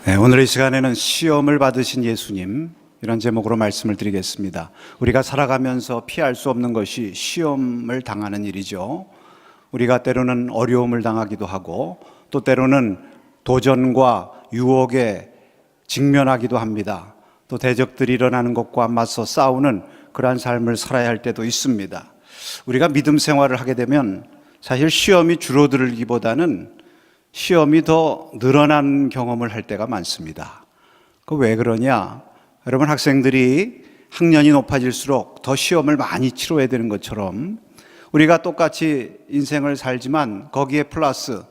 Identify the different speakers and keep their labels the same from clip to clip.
Speaker 1: 네, 오늘 이 시간에는 시험을 받으신 예수님, 이런 제목으로 말씀을 드리겠습니다. 우리가 살아가면서 피할 수 없는 것이 시험을 당하는 일이죠. 우리가 때로는 어려움을 당하기도 하고 또 때로는 도전과 유혹에 직면하기도 합니다. 또 대적들이 일어나는 것과 맞서 싸우는 그러한 삶을 살아야 할 때도 있습니다. 우리가 믿음 생활을 하게 되면 사실 시험이 줄어들기보다는 시험이 더 늘어난 경험을 할 때가 많습니다. 그 왜 그러냐? 여러분, 학생들이 학년이 높아질수록 더 시험을 많이 치러야 되는 것처럼 우리가 똑같이 인생을 살지만 거기에 플러스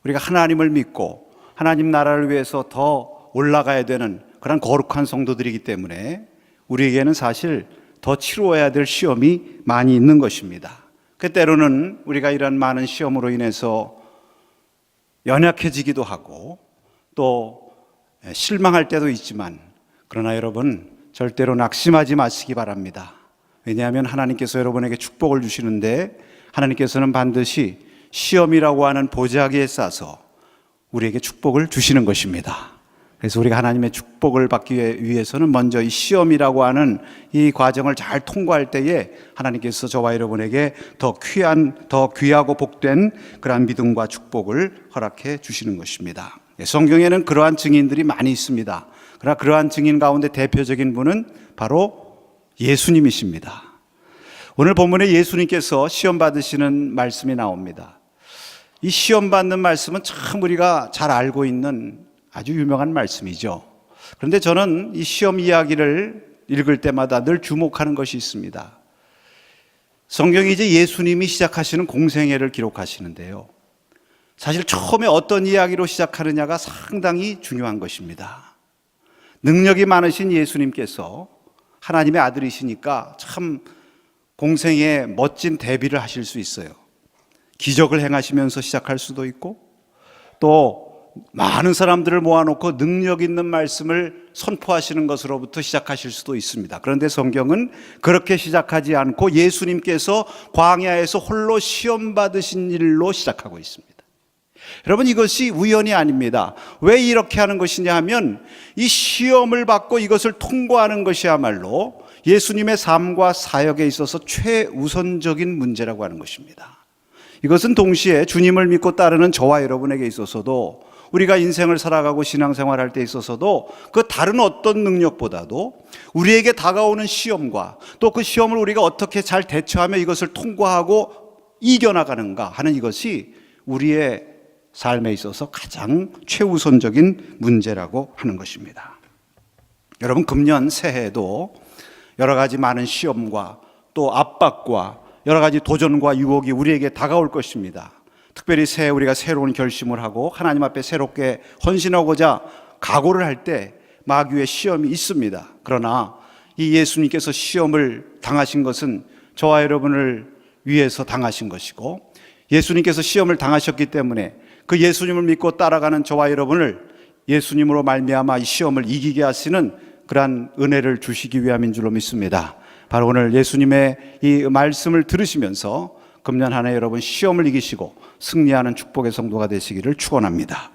Speaker 1: 우리가 하나님을 믿고 하나님 나라를 위해서 더 올라가야 되는 그런 거룩한 성도들이기 때문에 우리에게는 사실 더 치루어야 될 시험이 많이 있는 것입니다. 그 때로는 우리가 이런 많은 시험으로 인해서 연약해지기도 하고 또 실망할 때도 있지만, 그러나 여러분 절대로 낙심하지 마시기 바랍니다. 왜냐하면 하나님께서 여러분에게 축복을 주시는데 하나님께서는 반드시 시험이라고 하는 보자기에 싸서 우리에게 축복을 주시는 것입니다. 그래서 우리가 하나님의 축복을 받기 위해서는 먼저 이 시험이라고 하는 이 과정을 잘 통과할 때에 하나님께서 저와 여러분에게 더 귀하고 복된 그러한 믿음과 축복을 허락해 주시는 것입니다. 성경에는 그러한 증인들이 많이 있습니다. 그러나 그러한 증인 가운데 대표적인 분은 바로 예수님이십니다. 오늘 본문에 예수님께서 시험 받으시는 말씀이 나옵니다. 이 시험 받는 말씀은 참 우리가 잘 알고 있는 아주 유명한 말씀이죠. 그런데 저는 이 시험 이야기를 읽을 때마다 늘 주목하는 것이 있습니다. 성경이 이제 예수님이 시작하시는 공생애를 기록하시는데요, 사실 처음에 어떤 이야기로 시작하느냐가 상당히 중요한 것입니다. 능력이 많으신 예수님께서 하나님의 아들이시니까 참 공생애에 멋진 대비를 하실 수 있어요. 기적을 행하시면서 시작할 수도 있고 또 많은 사람들을 모아놓고 능력 있는 말씀을 선포하시는 것으로부터 시작하실 수도 있습니다. 그런데 성경은 그렇게 시작하지 않고 예수님께서 광야에서 홀로 시험 받으신 일로 시작하고 있습니다. 여러분, 이것이 우연이 아닙니다. 왜 이렇게 하는 것이냐 하면 이 시험을 받고 이것을 통과하는 것이야말로 예수님의 삶과 사역에 있어서 최우선적인 문제라고 하는 것입니다. 이것은 동시에 주님을 믿고 따르는 저와 여러분에게 있어서도, 우리가 인생을 살아가고 신앙생활할 때 있어서도 그 다른 어떤 능력보다도 우리에게 다가오는 시험과 또 그 시험을 우리가 어떻게 잘 대처하며 이것을 통과하고 이겨나가는가 하는 이것이 우리의 삶에 있어서 가장 최우선적인 문제라고 하는 것입니다. 여러분, 금년 새해에도 여러 가지 많은 시험과 또 압박과 여러 가지 도전과 유혹이 우리에게 다가올 것입니다. 특별히 새해 우리가 새로운 결심을 하고 하나님 앞에 새롭게 헌신하고자 각오를 할 때 마귀의 시험이 있습니다. 그러나 이 예수님께서 시험을 당하신 것은 저와 여러분을 위해서 당하신 것이고, 예수님께서 시험을 당하셨기 때문에 그 예수님을 믿고 따라가는 저와 여러분을 예수님으로 말미암아 이 시험을 이기게 하시는 그러한 은혜를 주시기 위함인 줄로 믿습니다. 바로 오늘 예수님의 이 말씀을 들으시면서 금년 한 해 여러분 시험을 이기시고 승리하는 축복의 성도가 되시기를 축원합니다.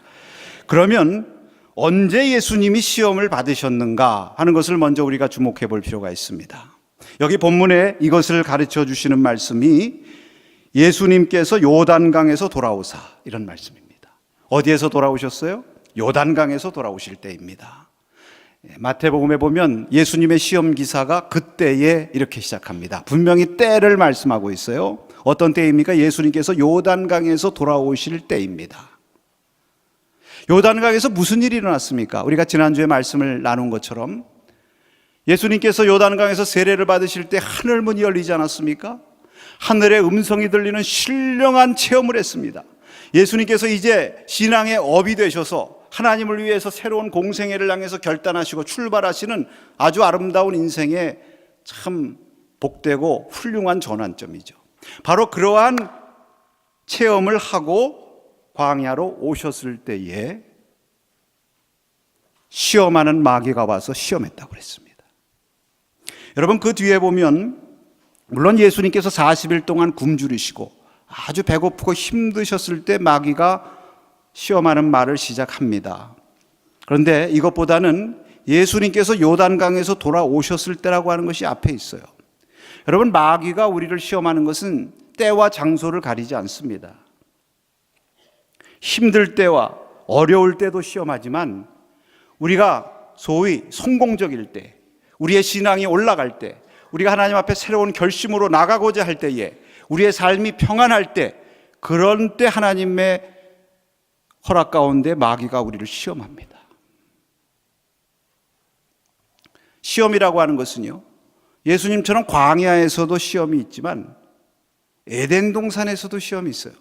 Speaker 1: 그러면 언제 예수님이 시험을 받으셨는가 하는 것을 먼저 우리가 주목해 볼 필요가 있습니다. 여기 본문에 이것을 가르쳐 주시는 말씀이 예수님께서 요단강에서 돌아오사, 이런 말씀입니다. 어디에서 돌아오셨어요? 요단강에서 돌아오실 때입니다. 마태복음에 보면 예수님의 시험 기사가 그때에 이렇게 시작합니다. 분명히 때를 말씀하고 있어요. 어떤 때입니까? 예수님께서 요단강에서 돌아오실 때입니다. 요단강에서 무슨 일이 일어났습니까? 우리가 지난주에 말씀을 나눈 것처럼 예수님께서 요단강에서 세례를 받으실 때 하늘문이 열리지 않았습니까? 하늘의 음성이 들리는 신령한 체험을 했습니다. 예수님께서 이제 신앙의 업이 되셔서 하나님을 위해서 새로운 공생애를 향해서 결단하시고 출발하시는 아주 아름다운 인생의 참 복되고 훌륭한 전환점이죠. 바로 그러한 체험을 하고 광야로 오셨을 때에 시험하는 마귀가 와서 시험했다고 그랬습니다. 여러분, 그 뒤에 보면 물론 예수님께서 40일 동안 굶주리시고 아주 배고프고 힘드셨을 때 마귀가 시험하는 말을 시작합니다. 그런데 이것보다는 예수님께서 요단강에서 돌아오셨을 때라고 하는 것이 앞에 있어요. 여러분, 마귀가 우리를 시험하는 것은 때와 장소를 가리지 않습니다. 힘들 때와 어려울 때도 시험하지만 우리가 소위 성공적일 때, 우리의 신앙이 올라갈 때, 우리가 하나님 앞에 새로운 결심으로 나가고자 할 때에, 우리의 삶이 평안할 때, 그런 때 하나님의 허락 가운데 마귀가 우리를 시험합니다. 시험이라고 하는 것은요, 예수님처럼 광야에서도 시험이 있지만 에덴 동산에서도 시험이 있어요.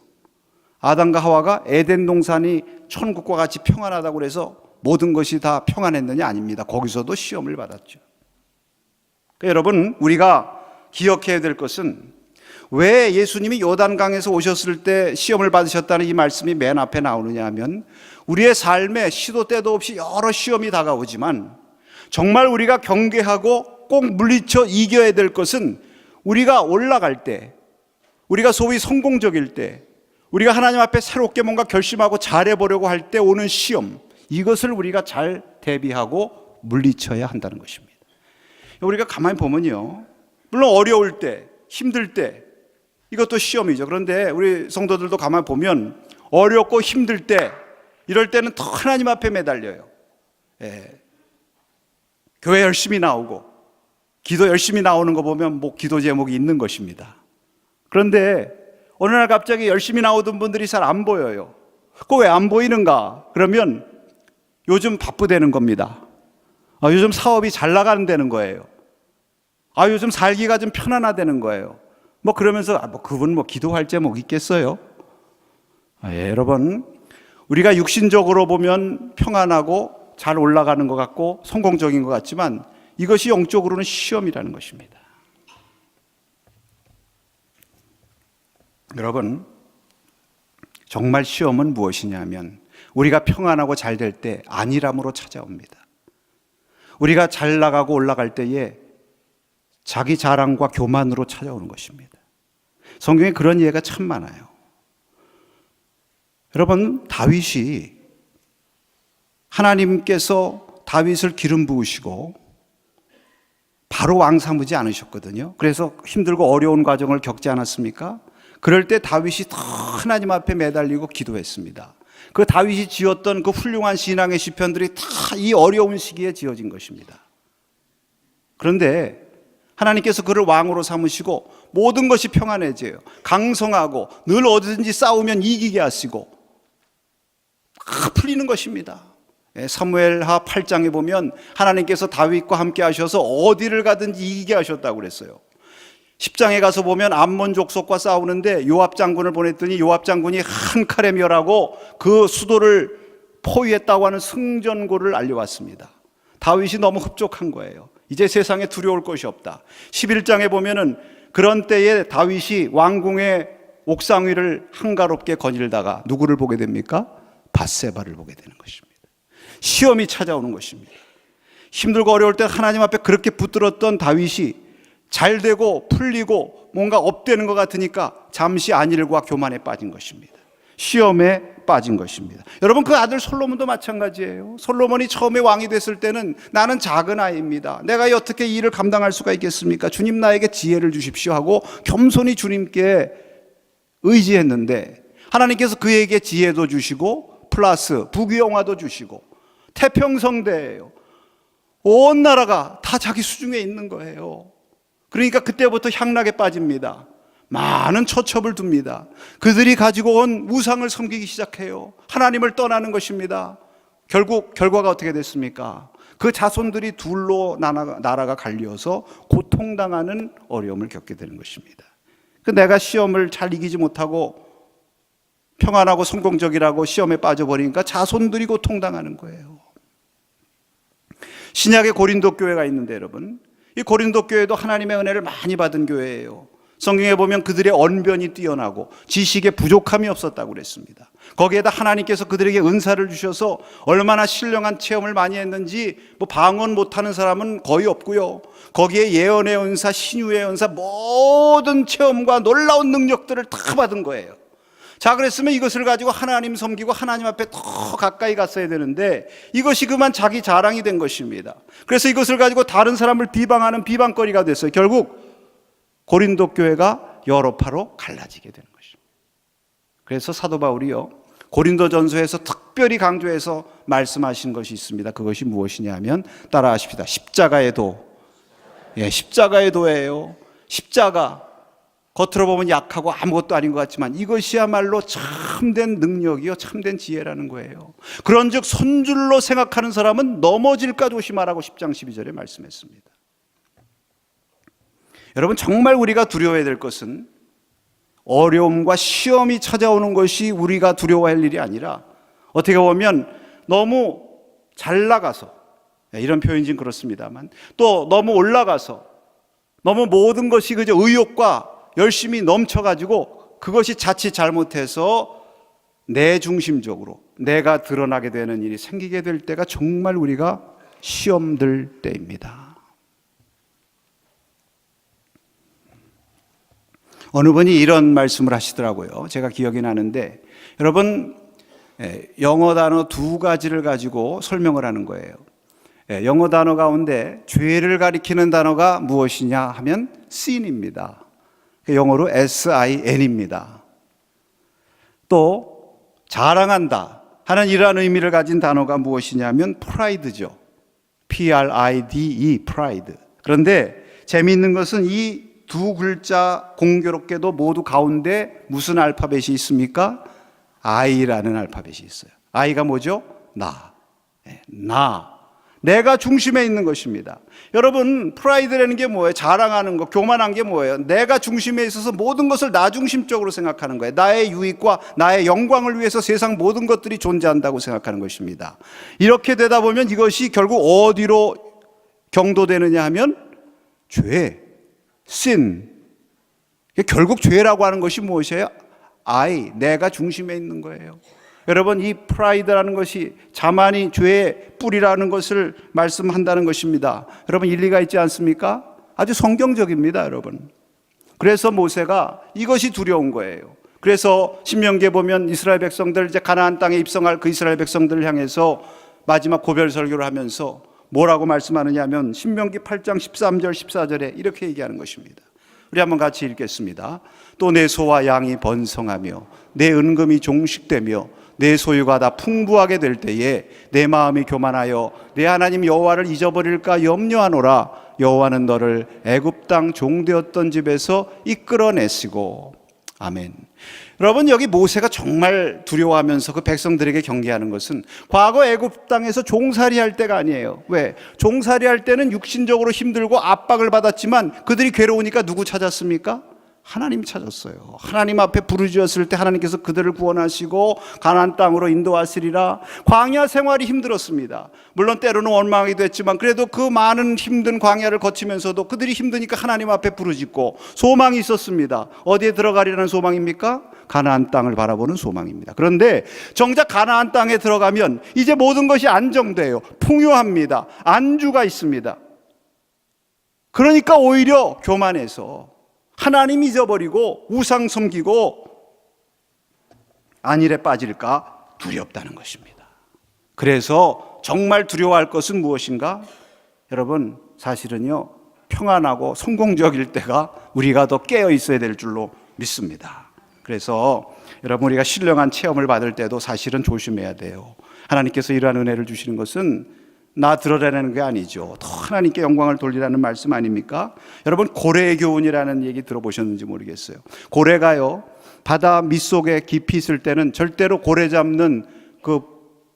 Speaker 1: 아담과 하와가 에덴 동산이 천국과 같이 평안하다고 해서 모든 것이 다 평안했느냐? 아닙니다. 거기서도 시험을 받았죠. 그러니까 여러분, 우리가 기억해야 될 것은 왜 예수님이 요단강에서 오셨을 때 시험을 받으셨다는 이 말씀이 맨 앞에 나오느냐 하면, 우리의 삶에 시도 때도 없이 여러 시험이 다가오지만 정말 우리가 경계하고 꼭 물리쳐 이겨야 될 것은, 우리가 올라갈 때, 우리가 소위 성공적일 때, 우리가 하나님 앞에 새롭게 뭔가 결심하고 잘해보려고 할 때 오는 시험, 이것을 우리가 잘 대비하고 물리쳐야 한다는 것입니다. 우리가 가만히 보면요, 물론 어려울 때, 힘들 때 이것도 시험이죠. 그런데 우리 성도들도 가만히 보면 어렵고 힘들 때, 이럴 때는 더 하나님 앞에 매달려요. 교회 열심히 나오고 기도 열심히 나오는 거 보면 뭐 기도 제목이 있는 것입니다. 그런데 어느 날 갑자기 열심히 나오던 분들이 잘 안 보여요. 그거 왜 안 보이는가? 그러면 요즘 바쁘다는 겁니다. 요즘 사업이 잘 나가는 거예요. 요즘 살기가 좀 편안하다는 거예요. 뭐 그러면서 그분 기도할 제목 있겠어요? 여러분, 우리가 육신적으로 보면 평안하고 잘 올라가는 것 같고 성공적인 것 같지만 이것이 영적으로는 시험이라는 것입니다. 여러분, 정말 시험은 무엇이냐면 우리가 평안하고 잘 될 때 안일함으로 찾아옵니다. 우리가 잘 나가고 올라갈 때에 자기 자랑과 교만으로 찾아오는 것입니다. 성경에 그런 예가 참 많아요. 여러분, 다윗이, 하나님께서 다윗을 기름 부으시고 바로 왕 삼으지 않으셨거든요. 그래서 힘들고 어려운 과정을 겪지 않았습니까? 그럴 때 다윗이 더 하나님 앞에 매달리고 기도했습니다. 그 다윗이 지었던 그 훌륭한 신앙의 시편들이 다 이 어려운 시기에 지어진 것입니다. 그런데 하나님께서 그를 왕으로 삼으시고 모든 것이 평안해져요. 강성하고 늘 어디든지 싸우면 이기게 하시고 다 풀리는 것입니다. 사무엘하 8장에 보면 하나님께서 다윗과 함께 하셔서 어디를 가든지 이기게 하셨다고 그랬어요. 10장에 가서 보면 암몬 족속과 싸우는데 요압 장군을 보냈더니 요압 장군이 한 칼에 멸하고 그 수도를 포위했다고 하는 승전고를 알려왔습니다. 다윗이 너무 흡족한 거예요. 이제 세상에 두려울 것이 없다. 11장에 보면은 그런 때에 다윗이 왕궁의 옥상 위를 한가롭게 거닐다가 누구를 보게 됩니까? 밧세바를 보게 되는 것입니다. 시험이 찾아오는 것입니다. 힘들고 어려울 때 하나님 앞에 그렇게 붙들었던 다윗이 잘 되고 풀리고 뭔가 업되는 것 같으니까 잠시 안일과 교만에 빠진 것입니다. 시험에 빠진 것입니다. 여러분, 그 아들 솔로몬도 마찬가지예요. 솔로몬이 처음에 왕이 됐을 때는 나는 작은 아이입니다. 내가 어떻게 이 일을 감당할 수가 있겠습니까? 주님 나에게 지혜를 주십시오 하고 겸손히 주님께 의지했는데 하나님께서 그에게 지혜도 주시고 플러스 부귀영화도 주시고 태평성대예요. 온 나라가 다 자기 수중에 있는 거예요. 그러니까 그때부터 향락에 빠집니다. 많은 처첩을 둡니다. 그들이 가지고 온 우상을 섬기기 시작해요. 하나님을 떠나는 것입니다. 결국 결과가 어떻게 됐습니까? 그 자손들이 둘로 나라가 갈려서 고통당하는 어려움을 겪게 되는 것입니다. 내가 시험을 잘 이기지 못하고 평안하고 성공적이라고 시험에 빠져버리니까 자손들이 고통당하는 거예요. 신약의 고린도 교회가 있는데 여러분, 이 고린도 교회도 하나님의 은혜를 많이 받은 교회예요. 성경에 보면 그들의 언변이 뛰어나고 지식에 부족함이 없었다고 그랬습니다. 거기에다 하나님께서 그들에게 은사를 주셔서 얼마나 신령한 체험을 많이 했는지 방언 못하는 사람은 거의 없고요. 거기에 예언의 은사, 신유의 은사, 모든 체험과 놀라운 능력들을 다 받은 거예요. 자, 그랬으면 이것을 가지고 하나님 섬기고 하나님 앞에 더 가까이 갔어야 되는데 이것이 그만 자기 자랑이 된 것입니다. 그래서 이것을 가지고 다른 사람을 비방하는 비방거리가 됐어요. 결국 고린도 교회가 여러 파로 갈라지게 되는 것입니다. 그래서 사도 바울이요, 고린도전서에서 특별히 강조해서 말씀하신 것이 있습니다. 그것이 무엇이냐 하면 따라하십시다. 십자가의 도. 예, 십자가의 도예요. 십자가. 겉으로 보면 약하고 아무것도 아닌 것 같지만 이것이야말로 참된 능력이요, 참된 지혜라는 거예요. 그런즉 손줄로 생각하는 사람은 넘어질까 조심하라고 10장 12절에 말씀했습니다. 여러분, 정말 우리가 두려워해야 될 것은 어려움과 시험이 찾아오는 것이 우리가 두려워할 일이 아니라, 어떻게 보면 너무 잘 나가서, 이런 표현이 좀 그렇습니다만, 또 너무 올라가서 너무 모든 것이 그저 의욕과 열심히 넘쳐가지고 그것이 자칫 잘못해서 내 중심적으로 내가 드러나게 되는 일이 생기게 될 때가 정말 우리가 시험 들 때입니다. 어느 분이 이런 말씀을 하시더라고요. 제가 기억이 나는데, 여러분, 영어 단어 두 가지를 가지고 설명을 하는 거예요. 영어 단어 가운데 죄를 가리키는 단어가 무엇이냐 하면 sin입니다. 영어로 sin입니다. 또 자랑한다 하는 이러한 의미를 가진 단어가 무엇이냐면 pride죠. pride, pride. 그런데 재미있는 것은 이 두 글자 공교롭게도 모두 가운데 무슨 알파벳이 있습니까? I라는 알파벳이 있어요. I가 뭐죠? 나. 내가 중심에 있는 것입니다. 여러분, 프라이드라는 게 뭐예요? 자랑하는 거, 교만한 게 뭐예요? 내가 중심에 있어서 모든 것을 나 중심적으로 생각하는 거예요. 나의 유익과 나의 영광을 위해서 세상 모든 것들이 존재한다고 생각하는 것입니다. 이렇게 되다 보면 이것이 결국 어디로 경도되느냐 하면 죄, sin. 결국 죄라고 하는 것이 무엇이에요? 내가 중심에 있는 거예요. 여러분, 이 프라이드라는 것이 자만이 죄의 뿌리라는 것을 말씀한다는 것입니다. 여러분, 일리가 있지 않습니까? 아주 성경적입니다, 여러분. 그래서 모세가 이것이 두려운 거예요. 그래서 신명기에 보면 이스라엘 백성들, 이제 가나안 땅에 입성할 그 이스라엘 백성들을 향해서 마지막 고별 설교를 하면서 뭐라고 말씀하느냐 하면 신명기 8장 13절 14절에 이렇게 얘기하는 것입니다. 우리 한번 같이 읽겠습니다. 또 내 소와 양이 번성하며 내 은금이 종식되며 내 소유가 다 풍부하게 될 때에 내 마음이 교만하여 내 하나님 여호와를 잊어버릴까 염려하노라. 여호와는 너를 애굽 땅 종되었던 집에서 이끌어내시고. 아멘. 여러분, 여기 모세가 정말 두려워하면서 그 백성들에게 경계하는 것은 과거 애굽 땅에서 종살이할 때가 아니에요. 왜? 종살이할 때는 육신적으로 힘들고 압박을 받았지만 그들이 괴로우니까 누구 찾았습니까? 하나님 찾았어요. 하나님 앞에 부르짖었을 때 하나님께서 그들을 구원하시고 가나안 땅으로 인도하시리라. 광야 생활이 힘들었습니다. 물론 때로는 원망이 됐지만 그래도 그 많은 힘든 광야를 거치면서도 그들이 힘드니까 하나님 앞에 부르짖고 소망이 있었습니다. 어디에 들어가리라는 소망입니까? 가나안 땅을 바라보는 소망입니다. 그런데 정작 가나안 땅에 들어가면 이제 모든 것이 안정돼요. 풍요합니다. 안주가 있습니다. 그러니까 오히려 교만해서 하나님 잊어버리고 우상 섬기고 안일에 빠질까 두렵다는 것입니다. 그래서 정말 두려워할 것은 무엇인가? 여러분, 사실은요, 평안하고 성공적일 때가 우리가 더 깨어 있어야 될 줄로 믿습니다. 그래서 여러분, 우리가 신령한 체험을 받을 때도 사실은 조심해야 돼요. 하나님께서 이러한 은혜를 주시는 것은 나 들어라는 게 아니죠. 더 하나님께 영광을 돌리라는 말씀 아닙니까? 여러분, 고래의 교훈이라는 얘기 들어보셨는지 모르겠어요. 고래가요, 바다 밑속에 깊이 있을 때는 절대로 고래 잡는 그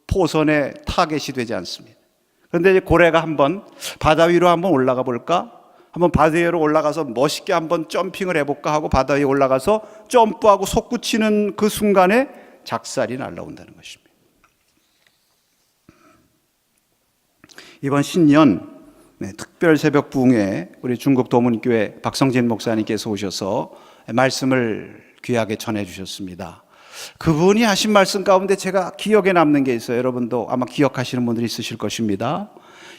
Speaker 1: 포선에 타겟이 되지 않습니다. 그런데 이제 고래가 한번 바다 위로 한번 올라가 볼까? 한번 바다 위로 올라가서 멋있게 한번 점핑을 해볼까 하고 바다 위에 올라가서 점프하고 솟구치는 그 순간에 작살이 날라온다는 것입니다. 이번 신년 특별 새벽 부흥회 우리 중국 도문교회 박성진 목사님께서 오셔서 말씀을 귀하게 전해 주셨습니다. 그분이 하신 말씀 가운데 제가 기억에 남는 게 있어요. 여러분도 아마 기억하시는 분들이 있으실 것입니다.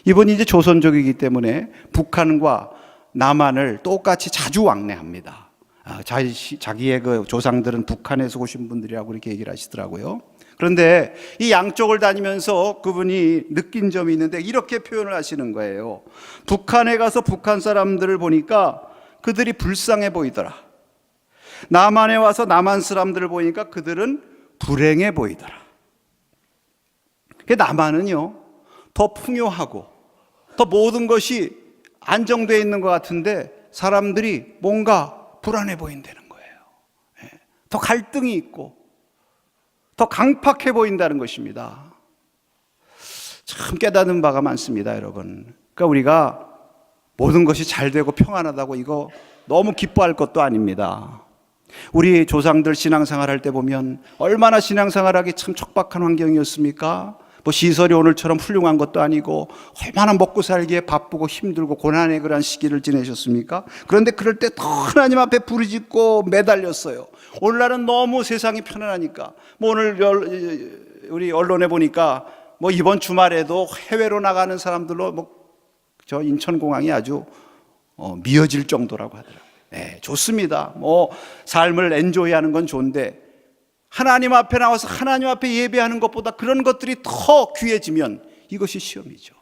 Speaker 1: 이분이 이제 조선족이기 때문에 북한과 남한을 똑같이 자주 왕래합니다. 자기의 그 조상들은 북한에서 오신 분들이라고 이렇게 얘기를 하시더라고요. 그런데 이 양쪽을 다니면서 그분이 느낀 점이 있는데 이렇게 표현을 하시는 거예요. 북한에 가서 북한 사람들을 보니까 그들이 불쌍해 보이더라. 남한에 와서 남한 사람들을 보니까 그들은 불행해 보이더라. 남한은요, 더 풍요하고 더 모든 것이 안정되어 있는 것 같은데 사람들이 뭔가 불안해 보인다는 거예요. 더 갈등이 있고 더 강팍해 보인다는 것입니다. 참 깨닫는 바가 많습니다, 여러분. 그러니까 우리가 모든 것이 잘 되고 평안하다고 이거 너무 기뻐할 것도 아닙니다. 우리 조상들 신앙생활 할 때 보면 얼마나 신앙생활하기 참 척박한 환경이었습니까? 뭐 시설이 오늘처럼 훌륭한 것도 아니고 얼마나 먹고 살기에 바쁘고 힘들고 고난의 그런 시기를 지내셨습니까? 그런데 그럴 때 더 하나님 앞에 부르짖고 매달렸어요. 오늘날은 너무 세상이 편안하니까 뭐 오늘 우리 언론에 보니까 뭐 이번 주말에도 해외로 나가는 사람들로 뭐 저 인천공항이 아주 미어질 정도라고 하더라고요. 네, 좋습니다. 뭐 삶을 엔조이하는 건 좋은데 하나님 앞에 나와서 하나님 앞에 예배하는 것보다 그런 것들이 더 귀해지면 이것이 시험이죠.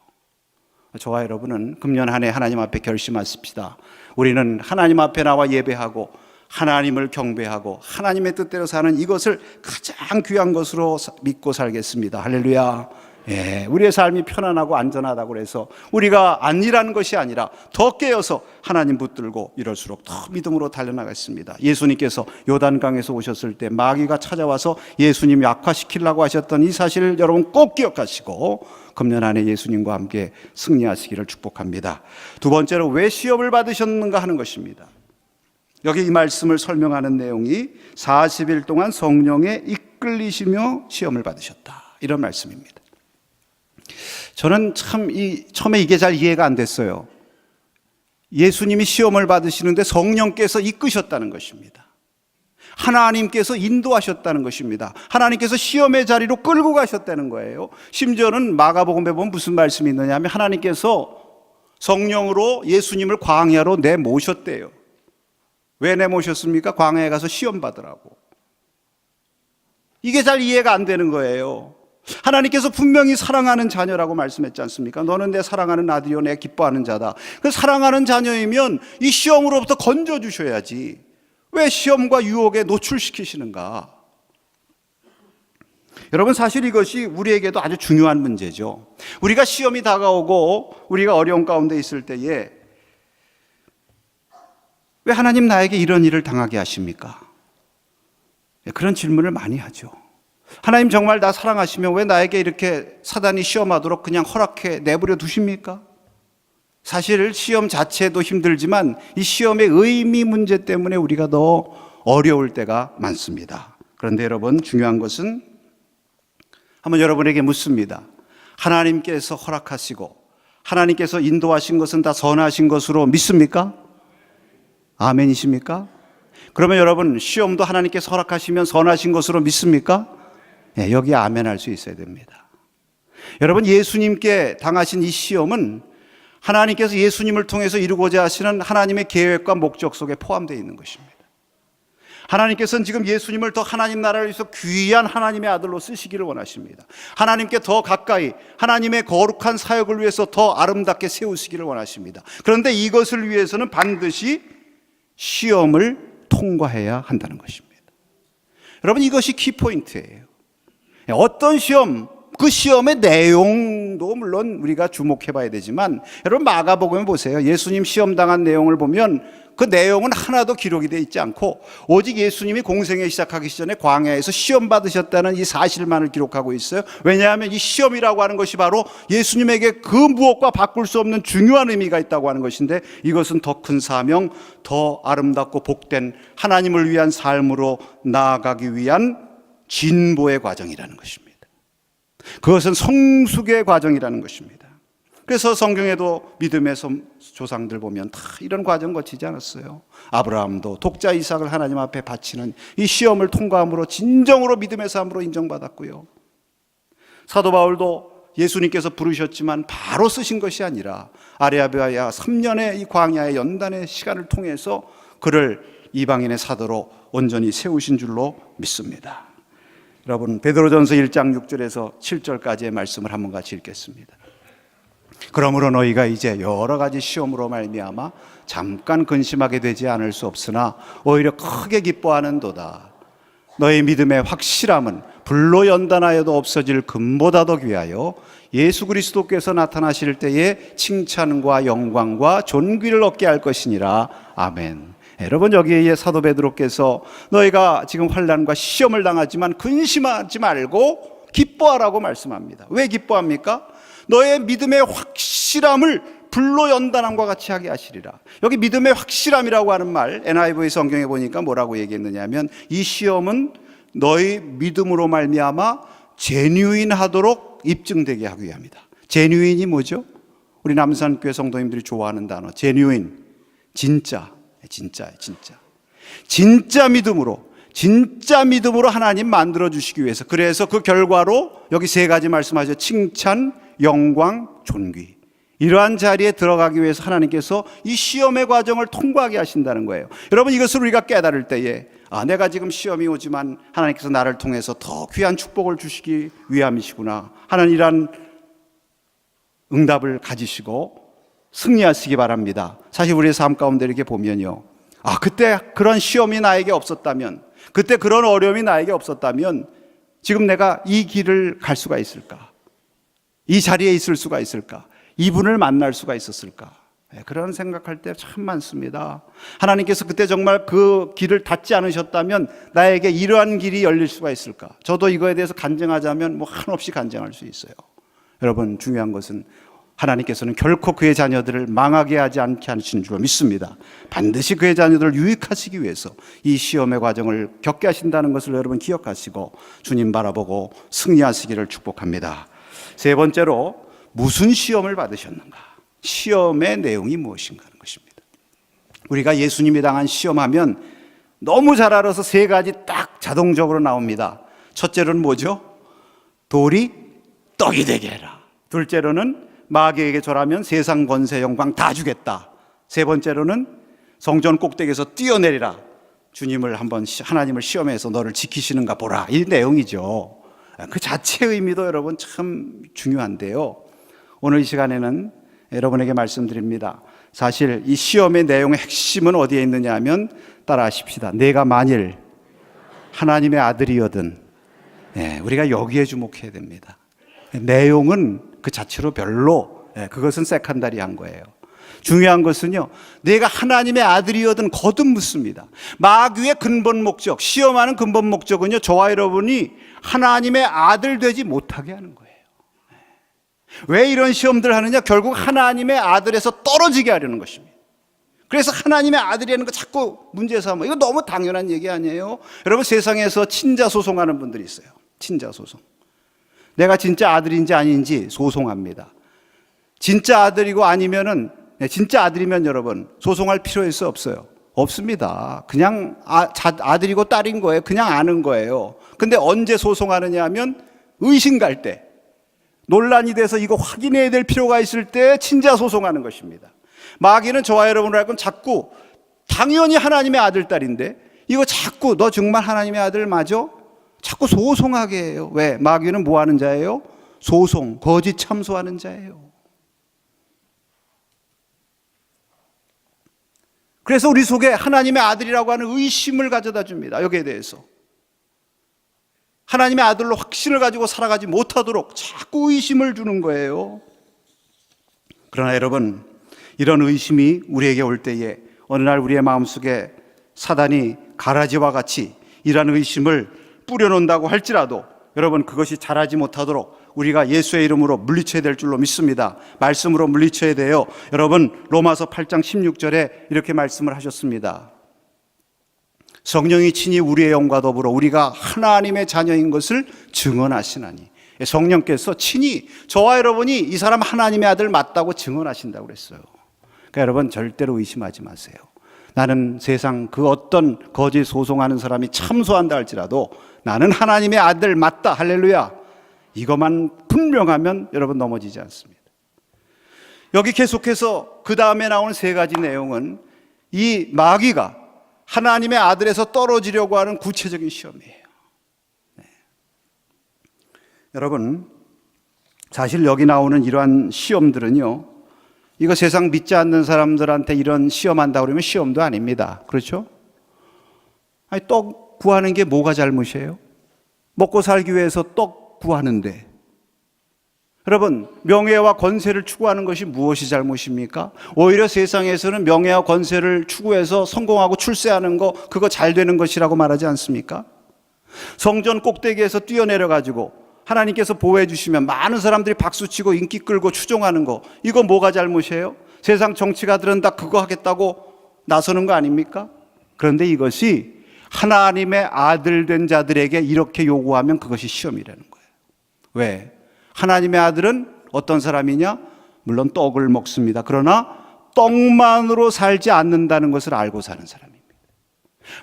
Speaker 1: 저와 여러분은 금년 한 해 하나님 앞에 결심하십시다. 우리는 하나님 앞에 나와 예배하고 하나님을 경배하고 하나님의 뜻대로 사는 이것을 가장 귀한 것으로 믿고 살겠습니다. 할렐루야. 예, 우리의 삶이 편안하고 안전하다고 해서 우리가 안 일하는 것이 아니라 더 깨어서 하나님 붙들고 이럴수록 더 믿음으로 달려나갔습니다. 예수님께서 요단강에서 오셨을 때 마귀가 찾아와서 예수님 약화시키려고 하셨던 이 사실을 여러분 꼭 기억하시고 금년 안에 예수님과 함께 승리하시기를 축복합니다. 두 번째로 왜 시험을 받으셨는가 하는 것입니다. 여기 이 말씀을 설명하는 내용이 40일 동안 성령에 이끌리시며 시험을 받으셨다, 이런 말씀입니다. 저는 참 처음에 이게 잘 이해가 안 됐어요. 예수님이 시험을 받으시는데 성령께서 이끄셨다는 것입니다. 하나님께서 인도하셨다는 것입니다. 하나님께서 시험의 자리로 끌고 가셨다는 거예요. 심지어는 마가복음에 보면 무슨 말씀이 있느냐 하면 하나님께서 성령으로 예수님을 광야로 내모셨대요. 왜 내모셨습니까? 광야에 가서 시험 받으라고. 이게 잘 이해가 안 되는 거예요. 하나님께서 분명히 사랑하는 자녀라고 말씀했지 않습니까? 너는 내 사랑하는 아들이요 내 기뻐하는 자다. 그 사랑하는 자녀이면 이 시험으로부터 건져주셔야지 왜 시험과 유혹에 노출시키시는가? 여러분, 사실 이것이 우리에게도 아주 중요한 문제죠. 우리가 시험이 다가오고 우리가 어려운 가운데 있을 때에 왜 하나님 나에게 이런 일을 당하게 하십니까? 그런 질문을 많이 하죠. 하나님 정말 나 사랑하시면 왜 나에게 이렇게 사단이 시험하도록 그냥 허락해 내버려 두십니까? 사실 시험 자체도 힘들지만 이 시험의 의미 문제 때문에 우리가 더 어려울 때가 많습니다. 그런데 여러분, 중요한 것은 한번 여러분에게 묻습니다. 하나님께서 허락하시고 하나님께서 인도하신 것은 다 선하신 것으로 믿습니까? 아멘이십니까? 그러면 여러분, 시험도 하나님께서 허락하시면 선하신 것으로 믿습니까? 네, 여기 아멘 할 수 있어야 됩니다. 여러분, 예수님께 당하신 이 시험은 하나님께서 예수님을 통해서 이루고자 하시는 하나님의 계획과 목적 속에 포함되어 있는 것입니다. 하나님께서는 지금 예수님을 더 하나님 나라를 위해서 귀한 하나님의 아들로 쓰시기를 원하십니다. 하나님께 더 가까이 하나님의 거룩한 사역을 위해서 더 아름답게 세우시기를 원하십니다. 그런데 이것을 위해서는 반드시 시험을 통과해야 한다는 것입니다. 여러분, 이것이 키포인트예요. 어떤 시험, 그 시험의 내용도 물론 우리가 주목해 봐야 되지만 여러분, 마가복음에 보세요. 예수님 시험 당한 내용을 보면 그 내용은 하나도 기록이 되어 있지 않고 오직 예수님이 공생애 시작하기 전에 광야에서 시험 받으셨다는 이 사실만을 기록하고 있어요. 왜냐하면 이 시험이라고 하는 것이 바로 예수님에게 그 무엇과 바꿀 수 없는 중요한 의미가 있다고 하는 것인데 이것은 더 큰 사명, 더 아름답고 복된 하나님을 위한 삶으로 나아가기 위한 진보의 과정이라는 것입니다. 그것은 성숙의 과정이라는 것입니다. 그래서 성경에도 믿음의 조상들 보면 다 이런 과정 거치지 않았어요. 아브라함도 독자 이삭을 하나님 앞에 바치는 이 시험을 통과함으로 진정으로 믿음의 삶으로 인정받았고요. 사도 바울도 예수님께서 부르셨지만 바로 쓰신 것이 아니라 아라비아야 3년의 이 광야의 연단의 시간을 통해서 그를 이방인의 사도로 온전히 세우신 줄로 믿습니다. 여러분, 베드로전서 1장 6절에서 7절까지의 말씀을 한번 같이 읽겠습니다. 그러므로 너희가 이제 여러 가지 시험으로 말미암아 잠깐 근심하게 되지 않을 수 없으나 오히려 크게 기뻐하는도다. 너희 믿음의 확실함은 불로 연단하여도 없어질 금보다 더 귀하여 예수 그리스도께서 나타나실 때에 칭찬과 영광과 존귀를 얻게 할 것이니라. 아멘. 여러분, 여기에 사도 베드로께서 너희가 지금 환난과 시험을 당하지만 근심하지 말고 기뻐하라고 말씀합니다. 왜 기뻐합니까? 너의 믿음의 확실함을 불로 연단함과 같이 하게 하시리라. 여기 믿음의 확실함이라고 하는 말, NIV 성경에 보니까 뭐라고 얘기했느냐면, 이 시험은 너희 믿음으로 말미암아 제뉴인하도록 입증되게 하기 위함이다. 제뉴인이 뭐죠? 우리 남산교회 성도님들이 좋아하는 단어, 제뉴인, 진짜 믿음으로 하나님 만들어 주시기 위해서. 그래서 그 결과로 여기 세 가지 말씀하죠. 칭찬, 영광, 존귀. 이러한 자리에 들어가기 위해서 하나님께서 이 시험의 과정을 통과하게 하신다는 거예요. 여러분, 이것을 우리가 깨달을 때에 내가 지금 시험이 오지만 하나님께서 나를 통해서 더 귀한 축복을 주시기 위함이시구나 하는 이러한 응답을 가지시고 승리하시기 바랍니다. 사실 우리의 삶 가운데 이렇게 보면요, 그때 그런 시험이 나에게 없었다면, 그때 그런 어려움이 나에게 없었다면 지금 내가 이 길을 갈 수가 있을까? 이 자리에 있을 수가 있을까? 이분을 만날 수가 있었을까? 그런 생각할 때 참 많습니다. 하나님께서 그때 정말 그 길을 닫지 않으셨다면 나에게 이러한 길이 열릴 수가 있을까? 저도 이거에 대해서 간증하자면 한없이 간증할 수 있어요. 여러분, 중요한 것은 하나님께서는 결코 그의 자녀들을 망하게 하지 않게 하신 줄로 믿습니다. 반드시 그의 자녀들을 유익하시기 위해서 이 시험의 과정을 겪게 하신다는 것을 여러분 기억하시고 주님 바라보고 승리하시기를 축복합니다. 세 번째로, 무슨 시험을 받으셨는가? 시험의 내용이 무엇인가 하는 것입니다. 우리가 예수님이 당한 시험하면 너무 잘 알아서 세 가지 딱 자동적으로 나옵니다. 첫째로는 뭐죠? 돌이 떡이 되게 해라. 둘째로는 마귀에게 절하면 세상 권세 영광 다 주겠다. 세 번째로는 성전 꼭대기에서 뛰어내리라. 주님을 한번, 하나님을 시험해서 너를 지키시는가 보라. 이 내용이죠. 그 자체의 의미도 여러분 참 중요한데요, 오늘 이 시간에는 여러분에게 말씀드립니다. 사실 이 시험의 내용의 핵심은 어디에 있느냐 하면, 따라 하십시다. 내가 만일 하나님의 아들이거든. 우리가 여기에 주목해야 됩니다. 내용은 그 자체로 별로, 그것은 세컨다리한 거예요. 중요한 것은요, 내가 하나님의 아들이거든 거듭 묻습니다. 마귀의 근본 목적, 시험하는 근본 목적은요, 저와 여러분이 하나님의 아들 되지 못하게 하는 거예요. 왜 이런 시험들 하느냐? 결국 하나님의 아들에서 떨어지게 하려는 것입니다. 그래서 하나님의 아들이라는 거 자꾸 문제 삼아. 이거 너무 당연한 얘기 아니에요? 여러분, 세상에서 친자 소송하는 분들이 있어요. 친자 소송. 내가 진짜 아들인지 아닌지 소송합니다. 진짜 아들이고 아니면은, 진짜 아들이면 여러분 소송할 필요 있어 없어요? 없습니다. 그냥 아들이고 딸인 거예요. 그냥 아는 거예요. 근데 언제 소송하느냐 하면 의심 갈 때, 논란이 돼서 이거 확인해야 될 필요가 있을 때 친자 소송하는 것입니다. 마귀는 저와 여러분을 알고 자꾸 당연히 하나님의 아들, 딸인데 이거 자꾸 너 정말 하나님의 아들 맞아? 자꾸 소송하게 해요. 왜? 마귀는 뭐 하는 자예요? 소송, 거짓 참소하는 자예요. 그래서 우리 속에 하나님의 아들이라고 하는 의심을 가져다 줍니다. 여기에 대해서 하나님의 아들로 확신을 가지고 살아가지 못하도록 자꾸 의심을 주는 거예요. 그러나 여러분, 이런 의심이 우리에게 올 때에 어느 날 우리의 마음속에 사단이 가라지와 같이 이러한 의심을 뿌려놓는다고 할지라도 여러분, 그것이 자라지 못하도록 우리가 예수의 이름으로 물리쳐야 될 줄로 믿습니다. 말씀으로 물리쳐야 돼요. 여러분, 로마서 8장 16절에 이렇게 말씀을 하셨습니다. 성령이 친히 우리의 영과 더불어 우리가 하나님의 자녀인 것을 증언하시나니. 성령께서 친히 저와 여러분이 이 사람 하나님의 아들 맞다고 증언하신다고 그랬어요. 그러니까 여러분, 절대로 의심하지 마세요. 나는 세상 그 어떤 거짓 소송하는 사람이 참소한다 할지라도 나는 하나님의 아들 맞다, 할렐루야, 이것만 분명하면 여러분 넘어지지 않습니다. 여기 계속해서 그 다음에 나오는 세 가지 내용은 이 마귀가 하나님의 아들에서 떨어지려고 하는 구체적인 시험이에요. 네. 여러분, 사실 여기 나오는 이러한 시험들은요, 이거 세상 믿지 않는 사람들한테 이런 시험한다 그러면 시험도 아닙니다. 그렇죠? 아니, 떡 구하는 게 뭐가 잘못이에요? 먹고 살기 위해서 떡 구하는데, 여러분, 명예와 권세를 추구하는 것이 무엇이 잘못입니까? 오히려 세상에서는 명예와 권세를 추구해서 성공하고 출세하는 거, 그거 잘 되는 것이라고 말하지 않습니까? 성전 꼭대기에서 뛰어내려가지고 하나님께서 보호해 주시면 많은 사람들이 박수치고 인기 끌고 추종하는 거, 이거 뭐가 잘못이에요? 세상 정치가들은 다 그거 하겠다고 나서는 거 아닙니까? 그런데 이것이 하나님의 아들 된 자들에게 이렇게 요구하면 그것이 시험이라는 거예요. 왜? 하나님의 아들은 어떤 사람이냐? 물론 떡을 먹습니다. 그러나 떡만으로 살지 않는다는 것을 알고 사는 사람입니다.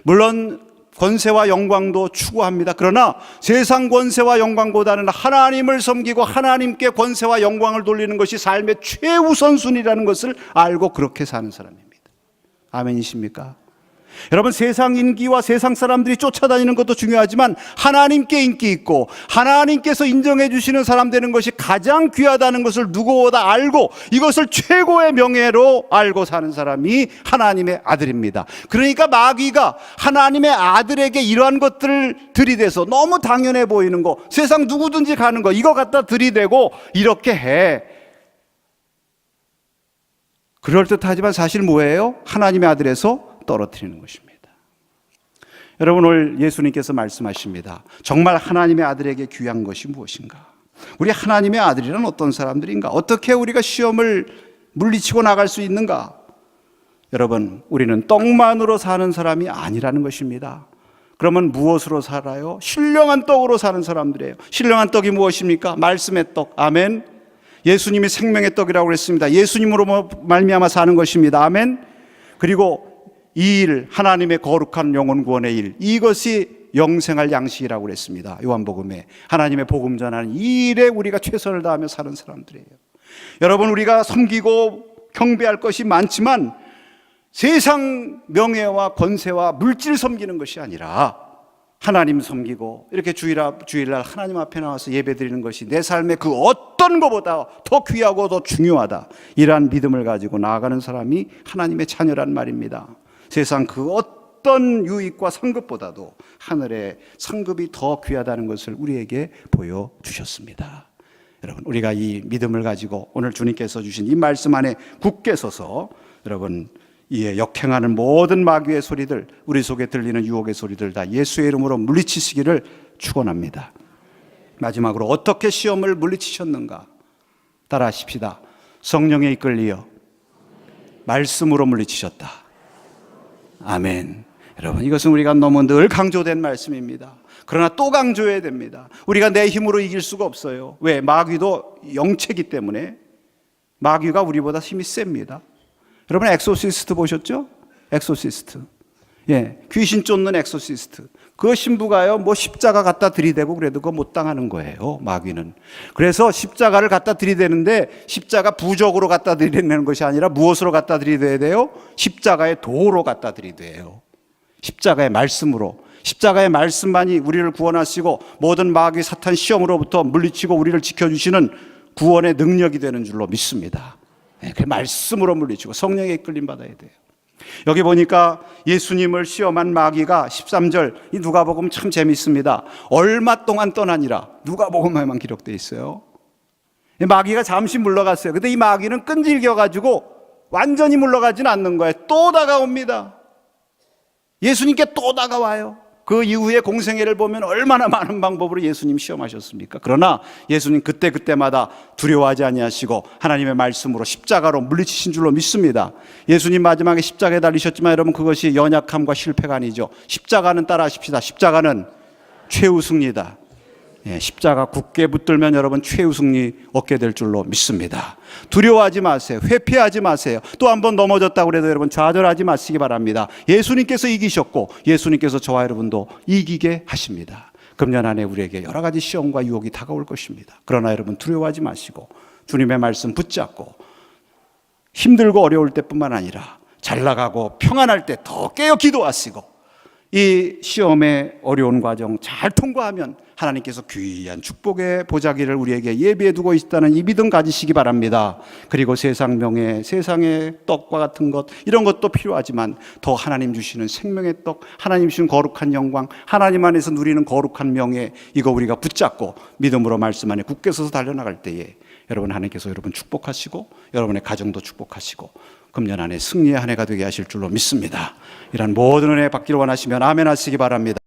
Speaker 1: 물론 권세와 영광도 추구합니다. 그러나 세상 권세와 영광보다는 하나님을 섬기고 하나님께 권세와 영광을 돌리는 것이 삶의 최우선순위라는 것을 알고 그렇게 사는 사람입니다. 아멘이십니까? 여러분, 세상 인기와 세상 사람들이 쫓아다니는 것도 중요하지만 하나님께 인기 있고 하나님께서 인정해 주시는 사람 되는 것이 가장 귀하다는 것을 누구보다 알고 이것을 최고의 명예로 알고 사는 사람이 하나님의 아들입니다. 그러니까 마귀가 하나님의 아들에게 이러한 것들을 들이대서 너무 당연해 보이는 거, 세상 누구든지 가는 거, 이거 갖다 들이대고 이렇게 해. 그럴듯하지만 사실 뭐예요? 하나님의 아들에서 떨어뜨리는 것입니다. 여러분, 오늘 예수님께서 말씀하십니다. 정말 하나님의 아들에게 귀한 것이 무엇인가? 우리 하나님의 아들이란 어떤 사람들인가? 어떻게 우리가 시험을 물리치고 나갈 수 있는가? 여러분, 우리는 떡만으로 사는 사람이 아니라는 것입니다. 그러면 무엇으로 살아요? 신령한 떡으로 사는 사람들이에요. 신령한 떡이 무엇입니까? 말씀의 떡. 아멘. 예수님이 생명의 떡이라고 그랬습니다. 예수님으로 말미암아 사는 것입니다. 아멘. 그리고 이 일, 하나님의 거룩한 영혼 구원의 일, 이것이 영생할 양식이라고 그랬습니다. 요한복음에 하나님의 복음 전하는 이 일에 우리가 최선을 다하며 사는 사람들이에요. 여러분, 우리가 섬기고 경배할 것이 많지만 세상 명예와 권세와 물질 섬기는 것이 아니라 하나님 섬기고 이렇게 주일날 하나님 앞에 나와서 예배드리는 것이 내 삶의 그 어떤 것보다 더 귀하고 더 중요하다, 이러한 믿음을 가지고 나아가는 사람이 하나님의 자녀란 말입니다. 세상 그 어떤 유익과 상급보다도 하늘의 상급이 더 귀하다는 것을 우리에게 보여주셨습니다. 여러분, 우리가 이 믿음을 가지고 오늘 주님께서 주신 이 말씀 안에 굳게 서서 여러분, 이에 역행하는 모든 마귀의 소리들, 우리 속에 들리는 유혹의 소리들 다 예수의 이름으로 물리치시기를 축원합니다. 마지막으로 어떻게 시험을 물리치셨는가? 따라하십시다. 성령에 이끌리어 말씀으로 물리치셨다. 아멘. 여러분, 이것은 우리가 너무 늘 강조된 말씀입니다. 그러나 또 강조해야 됩니다. 우리가 내 힘으로 이길 수가 없어요. 왜? 마귀도 영체이기 때문에. 마귀가 우리보다 힘이 셉니다. 여러분, 엑소시스트 보셨죠? 엑소시스트. 예, 귀신 쫓는 엑소시스트. 그 신부가요, 뭐 십자가 갖다 들이대고 그래도 그거 못 당하는 거예요, 마귀는. 그래서 십자가를 갖다 들이대는데 십자가 부적으로 갖다 들이대는 것이 아니라 무엇으로 갖다 들이대야 돼요? 십자가의 도로 갖다 들이대요. 십자가의 말씀으로. 십자가의 말씀만이 우리를 구원하시고 모든 마귀 사탄 시험으로부터 물리치고 우리를 지켜주시는 구원의 능력이 되는 줄로 믿습니다. 그 말씀으로 물리치고 성령에 이끌림 받아야 돼요. 여기 보니까 예수님을 시험한 마귀가 13절, 이 누가복음 참 재밌습니다. 얼마 동안 떠나니라, 누가복음에만 기록되어 있어요. 마귀가 잠시 물러갔어요. 근데 이 마귀는 끈질겨가지고 완전히 물러가지는 않는 거예요. 또 다가옵니다. 예수님께 또 다가와요. 그 이후에 공생애를 보면 얼마나 많은 방법으로 예수님 시험하셨습니까? 그러나 예수님 그때마다 두려워하지 아니하시고 하나님의 말씀으로 십자가로 물리치신 줄로 믿습니다. 예수님 마지막에 십자가에 달리셨지만 여러분, 그것이 연약함과 실패가 아니죠. 십자가는 따라하십시다. 십자가는 최우승리다. 예, 십자가 굳게 붙들면 여러분 최우승리 얻게 될 줄로 믿습니다. 두려워하지 마세요. 회피하지 마세요. 또 한 번 넘어졌다고 해도 여러분 좌절하지 마시기 바랍니다. 예수님께서 이기셨고 예수님께서 저와 여러분도 이기게 하십니다. 금년 안에 우리에게 여러 가지 시험과 유혹이 다가올 것입니다. 그러나 여러분 두려워하지 마시고 주님의 말씀 붙잡고 힘들고 어려울 때뿐만 아니라 잘 나가고 평안할 때 더 깨어 기도하시고 이 시험의 어려운 과정 잘 통과하면 하나님께서 귀한 축복의 보자기를 우리에게 예비해 두고 있다는 이 믿음 가지시기 바랍니다. 그리고 세상 명예, 세상의 떡과 같은 것 이런 것도 필요하지만 더 하나님 주시는 생명의 떡, 하나님 주시는 거룩한 영광, 하나님 안에서 누리는 거룩한 명예, 이거 우리가 붙잡고 믿음으로 말씀 안에 굳게 서서 달려나갈 때에 여러분 하나님께서 여러분 축복하시고 여러분의 가정도 축복하시고 금년 안에 승리의 한 해가 되게 하실 줄로 믿습니다. 이런 모든 은혜 받기를 원하시면 아멘 하시기 바랍니다.